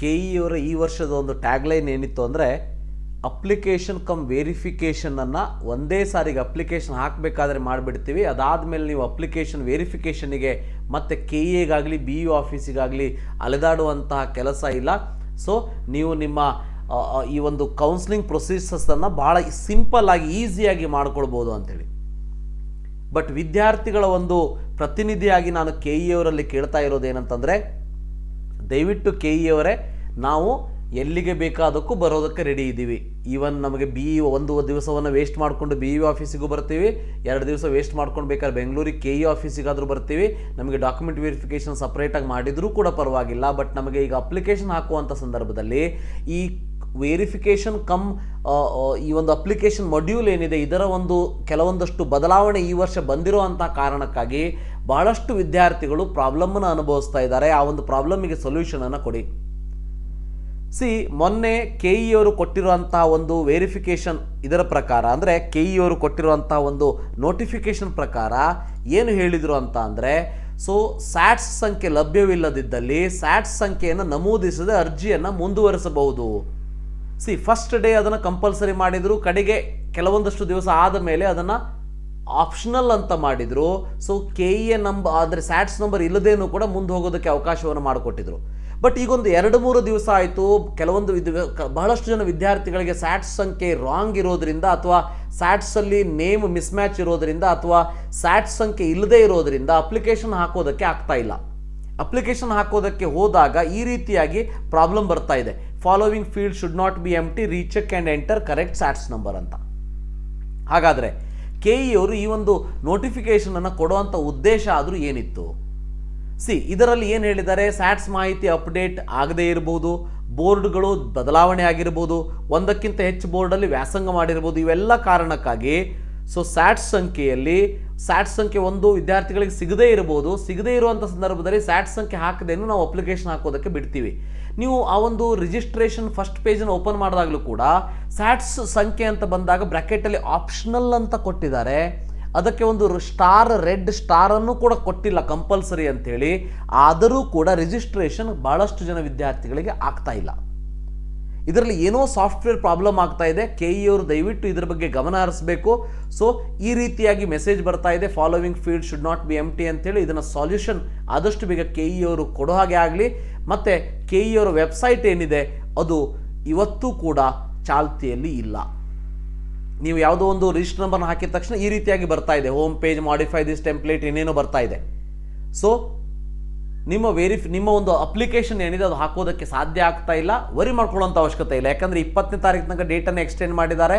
K E ಅವರ ಈ ವರ್ಷದ ಒಂದು ಟ್ಯಾಗ್ಲೈನ್ ಏನಿತ್ತು ಅಂದರೆ ಅಪ್ಲಿಕೇಶನ್ ಕಮ್ ವೆರಿಫಿಕೇಷನನ್ನು ಒಂದೇ ಸಾರಿಗೆ ಅಪ್ಲಿಕೇಶನ್ ಹಾಕಬೇಕಾದ್ರೆ ಮಾಡಿಬಿಡ್ತೀವಿ, ಅದಾದಮೇಲೆ ನೀವು ಅಪ್ಲಿಕೇಶನ್ ವೆರಿಫಿಕೇಷನಿಗೆ ಮತ್ತು ಕೆ ಇ ಎಗಾಗಲಿ ಬಿ ಯು ಆಫೀಸಿಗಾಗಲಿ ಅಲೆದಾಡುವಂತಹ ಕೆಲಸ ಇಲ್ಲ. ಸೊ ನೀವು ನಿಮ್ಮ ಈ ಒಂದು ಕೌನ್ಸಿಲಿಂಗ್ ಪ್ರೊಸೀಸಸನ್ನು ಭಾಳ ಸಿಂಪಲ್ಲಾಗಿ ಈಸಿಯಾಗಿ ಮಾಡ್ಕೊಳ್ಬೋದು ಅಂಥೇಳಿ. ಬಟ್ ವಿದ್ಯಾರ್ಥಿಗಳ ಒಂದು ಪ್ರತಿನಿಧಿಯಾಗಿ ನಾನು ಕೆ ಇ ಅವರಲ್ಲಿ ಕೇಳ್ತಾ ಇರೋದೇನಂತಂದರೆ, ದಯವಿಟ್ಟು ಕೆ ಇ ಅವರೇ, ನಾವು ಎಲ್ಲಿಗೆ ಬೇಕಾದಕ್ಕೂ ಬರೋದಕ್ಕೆ ರೆಡಿ ಇದ್ದೀವಿ. ಈವನ್ ನಮಗೆ ಒಂದು ದಿವಸವನ್ನು ವೇಸ್ಟ್ ಮಾಡಿಕೊಂಡು ಬಿ ಯು ಆಫೀಸಿಗೂ ಬರ್ತೀವಿ, 2 ದಿವಸ ವೇಸ್ಟ್ ಮಾಡ್ಕೊಂಡು ಬೇಕಾದ್ರೆ ಬೆಂಗಳೂರಿಗೆ ಕೆ ಇ ಆಫೀಸಿಗಾದರೂ ಬರ್ತೀವಿ. ನಮಗೆ ಡಾಕ್ಯುಮೆಂಟ್ ವೆರಿಫಿಕೇಷನ್ ಸಪ್ರೇಟಾಗಿ ಮಾಡಿದರೂ ಕೂಡ ಪರವಾಗಿಲ್ಲ. ಬಟ್ ನಮಗೆ ಈಗ ಅಪ್ಲಿಕೇಶನ್ ಹಾಕುವಂಥ ಸಂದರ್ಭದಲ್ಲಿ ಈ ವೆರಿಫಿಕೇಷನ್ ಕಮ್ ಈ ಒಂದು ಅಪ್ಲಿಕೇಶನ್ ಮಾಡ್ಯೂಲ್ ಏನಿದೆ ಇದರ ಒಂದು ಕೆಲವೊಂದಷ್ಟು ಬದಲಾವಣೆ ಈ ವರ್ಷ ಬಂದಿರುವಂಥ ಕಾರಣಕ್ಕಾಗಿ ಬಹಳಷ್ಟು ವಿದ್ಯಾರ್ಥಿಗಳು ಪ್ರಾಬ್ಲಮ್ಮನ್ನು ಅನುಭವಿಸ್ತಾ ಇದ್ದಾರೆ. ಆ ಒಂದು ಪ್ರಾಬ್ಲಮ್ಮಿಗೆ ಸೊಲ್ಯೂಷನನ್ನು ಕೊಡಿ. ಮೊನ್ನೆ ಕೆ ಇ ಅವರು ಕೊಟ್ಟಿರುವಂತಹ ಒಂದು ವೆರಿಫಿಕೇಷನ್ ಇದರ ಪ್ರಕಾರ, ಅಂದರೆ ಕೆ ಇ ಅವರು ಕೊಟ್ಟಿರುವಂತಹ ಒಂದು ನೋಟಿಫಿಕೇಷನ್ ಪ್ರಕಾರ ಏನು ಹೇಳಿದರು ಅಂತ ಅಂದರೆ, ಸ್ಯಾಟ್ಸ್ ಸಂಖ್ಯೆ ಲಭ್ಯವಿಲ್ಲದಿದ್ದಲ್ಲಿ ಸ್ಯಾಟ್ಸ್ ಸಂಖ್ಯೆಯನ್ನು ನಮೂದಿಸದೆ ಅರ್ಜಿಯನ್ನು ಮುಂದುವರಿಸಬಹುದು. ಫಸ್ಟ್ ಡೇ ಅದನ್ನು ಕಂಪಲ್ಸರಿ ಮಾಡಿದರು, ಕಡೆಗೆ ಕೆಲವೊಂದಷ್ಟು ದಿವಸ ಆದ ಮೇಲೆ ಅದನ್ನು ಆಪ್ಷನಲ್ ಅಂತ ಮಾಡಿದರು. ಕೆ ಇ ಎ ನಂಬರ್ ಅಂದರೆ ಸ್ಯಾಟ್ಸ್ ನಂಬರ್ ಇಲ್ಲದೇನೂ ಕೂಡ ಮುಂದೆ ಹೋಗೋದಕ್ಕೆ ಅವಕಾಶವನ್ನು ಮಾಡಿಕೊಟ್ಟಿದ್ರು. ಬಟ್ ಈಗೊಂದು 2-3 ದಿವಸ ಆಯಿತು, ಬಹಳಷ್ಟು ಜನ ವಿದ್ಯಾರ್ಥಿಗಳಿಗೆ ಸ್ಯಾಟ್ಸ್ ಸಂಖ್ಯೆ ರಾಂಗ್ ಇರೋದ್ರಿಂದ, ಅಥವಾ ಸ್ಯಾಟ್ಸಲ್ಲಿ ನೇಮ್ ಮಿಸ್ಮ್ಯಾಚ್ ಇರೋದ್ರಿಂದ, ಅಥವಾ ಸ್ಯಾಟ್ಸ್ ಸಂಖ್ಯೆ ಇಲ್ಲದೇ ಇರೋದ್ರಿಂದ ಅಪ್ಲಿಕೇಶನ್ ಹಾಕೋದಕ್ಕೆ ಆಗ್ತಾ ಇಲ್ಲ. ಅಪ್ಲಿಕೇಶನ್ ಹಾಕೋದಕ್ಕೆ ಹೋದಾಗ ಈ ರೀತಿಯಾಗಿ ಪ್ರಾಬ್ಲಮ್ ಬರ್ತಾ ಇದೆ. Following field should not be empty, recheck and enter correct ಸ್ಯಾಟ್ಸ್ number ಅಂತ. ಹಾಗಾದರೆ ಕೆ ಇ ಅವರು ಈ ಒಂದು ನೋಟಿಫಿಕೇಷನನ್ನು ಕೊಡುವಂಥ ಉದ್ದೇಶ ಆದರೂ ಏನಿತ್ತು? ಇದರಲ್ಲಿ ಏನು ಹೇಳಿದ್ದಾರೆ, ಸ್ಯಾಟ್ಸ್ ಮಾಹಿತಿ ಅಪ್ಡೇಟ್ ಆಗದೇ ಇರಬಹುದು, ಬೋರ್ಡ್ಗಳು ಬದಲಾವಣೆ ಆಗಿರ್ಬೋದು, ಒಂದಕ್ಕಿಂತ ಹೆಚ್ಚು ಬೋರ್ಡಲ್ಲಿ ವ್ಯಾಸಂಗ ಮಾಡಿರ್ಬೋದು. ಇವೆಲ್ಲ ಕಾರಣಕ್ಕಾಗಿ ಸ್ಯಾಟ್ಸ್ ಸಂಖ್ಯೆ ಒಂದು ವಿದ್ಯಾರ್ಥಿಗಳಿಗೆ ಸಿಗದೇ ಇರಬಹುದು. ಸಿಗದೇ ಇರುವಂಥ ಸಂದರ್ಭದಲ್ಲಿ ಸ್ಯಾಟ್ಸ್ ಸಂಖ್ಯೆ ಹಾಕದೇನು ನಾವು ಅಪ್ಲಿಕೇಶನ್ ಹಾಕೋದಕ್ಕೆ ಬಿಡ್ತೀವಿ. ನೀವು ಆ ಒಂದು ರಿಜಿಸ್ಟ್ರೇಷನ್ ಫಸ್ಟ್ ಪೇಜನ್ನು ಓಪನ್ ಮಾಡಿದಾಗಲೂ ಕೂಡ ಸ್ಯಾಟ್ಸ್ ಸಂಖ್ಯೆ ಅಂತ ಬಂದಾಗ ಬ್ರ್ಯಾಕೆಟಲ್ಲಿ ಆಪ್ಷನಲ್ ಅಂತ ಕೊಟ್ಟಿದ್ದಾರೆ. ಅದಕ್ಕೆ ಒಂದು ರೆಡ್ ಸ್ಟಾರನ್ನು ಕೂಡ ಕೊಟ್ಟಿಲ್ಲ ಕಂಪಲ್ಸರಿ ಅಂಥೇಳಿ. ಆದರೂ ಕೂಡ ರಿಜಿಸ್ಟ್ರೇಷನ್ ಭಾಳಷ್ಟು ಜನ ವಿದ್ಯಾರ್ಥಿಗಳಿಗೆ ಆಗ್ತಾ ಇಲ್ಲ. ಇದರಲ್ಲಿ ಏನೋ ಸಾಫ್ಟ್ವೇರ್ ಪ್ರಾಬ್ಲಮ್ ಆಗ್ತಾ ಇದೆ. ಕೆ ಇ ಅವರು ದಯವಿಟ್ಟು ಇದರ ಬಗ್ಗೆ ಗಮನ ಹರಿಸಬೇಕು. ಈ ರೀತಿಯಾಗಿ ಮೆಸೇಜ್ ಬರ್ತಾ ಇದೆ, following field should not be empty ಅಂತೇಳಿ. ಇದನ್ನು ಸಾಲ್ಯೂಷನ್ ಆದಷ್ಟು ಬೇಗ ಕೆ ಇ ಅವರು ಕೊಡೋ ಹಾಗೆ ಆಗಲಿ. ಮತ್ತು ಕೆ ಇ ಅವರ ವೆಬ್ಸೈಟ್ ಏನಿದೆ ಅದು ಇವತ್ತೂ ಕೂಡ ಚಾಲ್ತಿಯಲ್ಲಿ ಇಲ್ಲ. ನೀವು ಯಾವುದೋ ಒಂದು ರಿಜಿಸ್ಟರ್ ನಂಬರ್ನ ಹಾಕಿದ ತಕ್ಷಣ ಈ ರೀತಿಯಾಗಿ ಬರ್ತಾ ಇದೆ, home page modify this template ಏನೇನೋ ಬರ್ತಾ ಇದೆ. ನಿಮ್ಮ ಒಂದು ಅಪ್ಲಿಕೇಶನ್ ಏನಿದೆ ಅದು ಹಾಕೋದಕ್ಕೆ ಸಾಧ್ಯ ಆಗ್ತಾ ಇಲ್ಲ. ವರಿ ಮಾಡ್ಕೊಳ್ಳೋಂಥ ಅವಶ್ಯಕತೆ ಇಲ್ಲ, ಯಾಕಂದರೆ 20ನೇ ತಾರೀಕು ತನಕ ಡೇಟನ್ನು ಎಕ್ಸ್ಟೆಂಡ್ ಮಾಡಿದ್ದಾರೆ.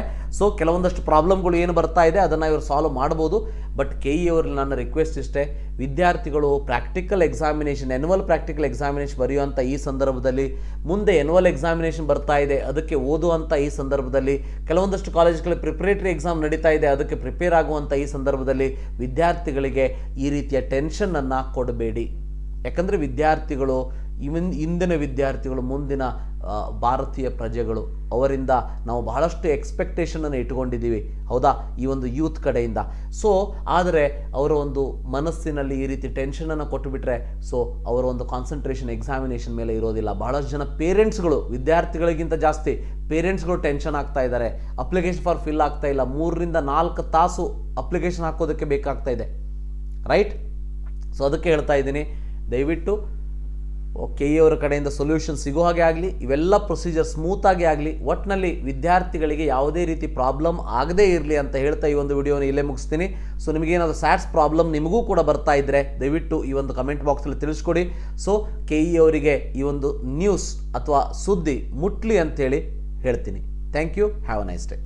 ಕೆಲವೊಂದಷ್ಟು ಪ್ರಾಬ್ಲಮ್ಗಳು ಏನು ಬರ್ತಾ ಇದೆ ಅದನ್ನು ಇವರು ಸಾಲ್ವ್ ಮಾಡ್ಬೋದು. ಬಟ್ ಕೆ ಇ ಅವರಲ್ಲಿ ನನ್ನ ರಿಕ್ವೆಸ್ಟ್ ಇಷ್ಟೇ, ವಿದ್ಯಾರ್ಥಿಗಳು ಆ್ಯನ್ಯುವಲ್ ಪ್ರಾಕ್ಟಿಕಲ್ ಎಕ್ಸಾಮಿನೇಷನ್ ಬರೆಯುವಂಥ ಈ ಸಂದರ್ಭದಲ್ಲಿ, ಮುಂದೆ ಆ್ಯನ್ಯುವಲ್ ಎಕ್ಸಾಮಿನೇಷನ್ ಬರ್ತಾ ಇದೆ ಅದಕ್ಕೆ ಓದುವಂಥ ಈ ಸಂದರ್ಭದಲ್ಲಿ, ಕೆಲವೊಂದಷ್ಟು ಕಾಲೇಜುಗಳಲ್ಲಿ ಪ್ರಿಪರೇಟರಿ ಎಕ್ಸಾಮ್ ನಡೀತಾ ಇದೆ ಅದಕ್ಕೆ ಪ್ರಿಪೇರ್ ಆಗುವಂಥ ಈ ಸಂದರ್ಭದಲ್ಲಿ ವಿದ್ಯಾರ್ಥಿಗಳಿಗೆ ಈ ರೀತಿಯ ಟೆನ್ಷನನ್ನು ಕೊಡಬೇಡಿ. ಯಾಕಂದರೆ ವಿದ್ಯಾರ್ಥಿಗಳು ಇಂದಿನ ವಿದ್ಯಾರ್ಥಿಗಳು ಮುಂದಿನ ಭಾರತೀಯ ಪ್ರಜೆಗಳು. ಅವರಿಂದ ನಾವು ಬಹಳಷ್ಟು ಎಕ್ಸ್ಪೆಕ್ಟೇಷನನ್ನು ಇಟ್ಕೊಂಡಿದ್ದೀವಿ, ಹೌದಾ, ಈ ಒಂದು ಯೂತ್ ಕಡೆಯಿಂದ. ಆದರೆ ಅವರ ಒಂದು ಮನಸ್ಸಿನಲ್ಲಿ ಈ ರೀತಿ ಟೆನ್ಷನನ್ನು ಕೊಟ್ಟುಬಿಟ್ರೆ ಅವರ ಒಂದು ಕಾನ್ಸಂಟ್ರೇಷನ್ ಎಕ್ಸಾಮಿನೇಷನ್ ಮೇಲೆ ಇರೋದಿಲ್ಲ. ಬಹಳಷ್ಟು ಜನ ಪೇರೆಂಟ್ಸ್ಗಳು, ವಿದ್ಯಾರ್ಥಿಗಳಿಗಿಂತ ಜಾಸ್ತಿ ಪೇರೆಂಟ್ಸ್ಗಳು ಟೆನ್ಷನ್ ಆಗ್ತಾ ಇದ್ದಾರೆ. ಅಪ್ಲಿಕೇಶನ್ ಫಾರ್ ಫಿಲ್ ಆಗ್ತಾ ಇಲ್ಲ, 3ರಿಂದ 4 ತಾಸು ಅಪ್ಲಿಕೇಶನ್ ಹಾಕೋದಕ್ಕೆ ಬೇಕಾಗ್ತಾ ಇದೆ, ರೈಟ್? ಅದಕ್ಕೆ ಹೇಳ್ತಾ ಇದ್ದೀನಿ, ದಯವಿಟ್ಟು ಕೆ ಇ ಅವರ ಕಡೆಯಿಂದ ಸೊಲ್ಯೂಷನ್ ಸಿಗೋ ಹಾಗೆ ಆಗಲಿ, ಇವೆಲ್ಲ ಪ್ರೊಸೀಜರ್ ಸ್ಮೂತಾಗಿ ಆಗಲಿ, ಒಟ್ಟಿನಲ್ಲಿ ವಿದ್ಯಾರ್ಥಿಗಳಿಗೆ ಯಾವುದೇ ರೀತಿ ಪ್ರಾಬ್ಲಮ್ ಆಗದೇ ಇರಲಿ ಅಂತ ಹೇಳ್ತಾ ಈ ಒಂದು ವಿಡಿಯೋನ ಇಲ್ಲೇ ಮುಗಿಸ್ತೀನಿ. ನಿಮಗೇನಾದರೂ ಸ್ಯಾಟ್ಸ್ ಪ್ರಾಬ್ಲಮ್ ನಿಮಗೂ ಕೂಡ ಬರ್ತಾ ಇದ್ದರೆ ದಯವಿಟ್ಟು ಈ ಒಂದು ಕಮೆಂಟ್ ಬಾಕ್ಸಲ್ಲಿ ತಿಳಿಸ್ಕೊಡಿ. ಕೆ ಇ ಅವರಿಗೆ ಈ ಒಂದು ನ್ಯೂಸ್ ಅಥವಾ ಸುದ್ದಿ ಮುಟ್ಲಿ ಅಂತೇಳಿ ಹೇಳ್ತೀನಿ. Thank you. Have a nice day.